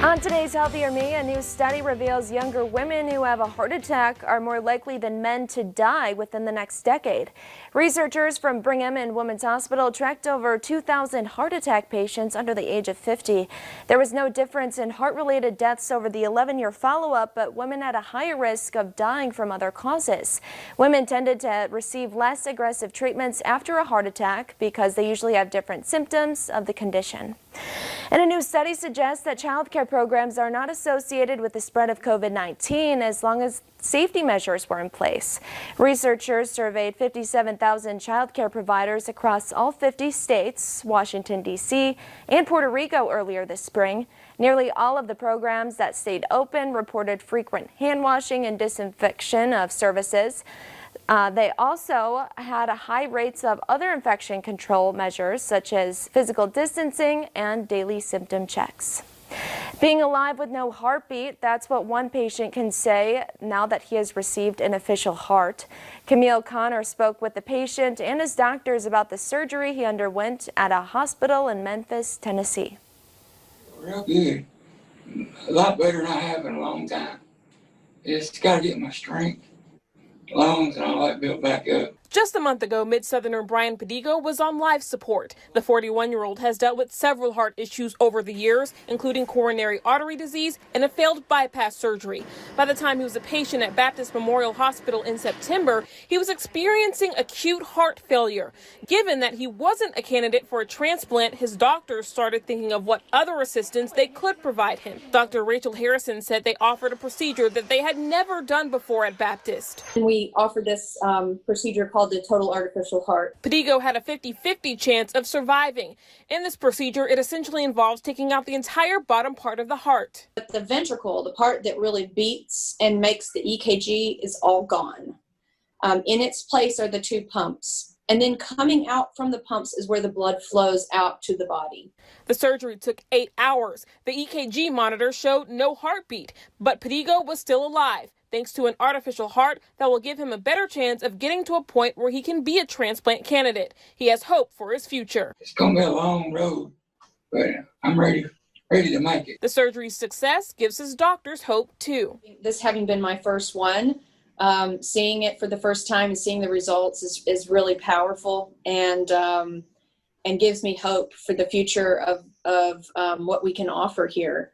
On today's Healthier Me, a new study reveals younger women who have a heart attack are more likely than men to die within the next decade. Researchers from Brigham and Women's Hospital tracked over 2,000 heart attack patients under the age of 50. There was no difference in heart-related deaths over the 11-year follow-up, but women had a higher risk of dying from other causes. Women tended to receive less aggressive treatments after a heart attack because they usually have different symptoms of the condition. And a new study suggests that child care programs are not associated with the spread of COVID-19 as long as safety measures were in place. Researchers surveyed 57,000 child care providers across all 50 states, Washington, D.C., and Puerto Rico earlier this spring. Nearly all of the programs that stayed open reported frequent hand washing and disinfection of services. They also had high rates of other infection control measures such as physical distancing and daily symptom checks. Being alive with no heartbeat, that's what one patient can say now that he has received an official heart. Camille Connor spoke with the patient and his doctors about the surgery he underwent at a hospital in Memphis, Tennessee. Real good. A lot better than I have in a long time. Just got to get my strength, lungs, and all that built back up. Just a month ago, Mid-Southerner Brian Pedigo was on life support. The 41-year-old has dealt with several heart issues over the years, including coronary artery disease and a failed bypass surgery. By the time he was a patient at Baptist Memorial Hospital in September, he was experiencing acute heart failure. Given that he wasn't a candidate for a transplant, his doctors started thinking of what other assistance they could provide him. Dr. Rachel Harrison said they offered a procedure that they had never done before at Baptist. We offered this procedure called the total artificial heart. Pedigo had a 50-50 chance of surviving. In this procedure, it essentially involves taking out the entire bottom part of the heart. But the ventricle, the part that really beats and makes the EKG, is all gone. In its place are the two pumps. And then coming out from the pumps is where the blood flows out to the body. The surgery took 8 hours. The EKG monitor showed no heartbeat, but Pedigo was still alive, thanks to an artificial heart that will give him a better chance of getting to a point where he can be a transplant candidate. He has hope for his future. It's going to be a long road, but I'm ready to make it. The surgery's success gives his doctors hope, too. This having been my first one, seeing it for the first time and seeing the results is really powerful and gives me hope for the future of what we can offer here.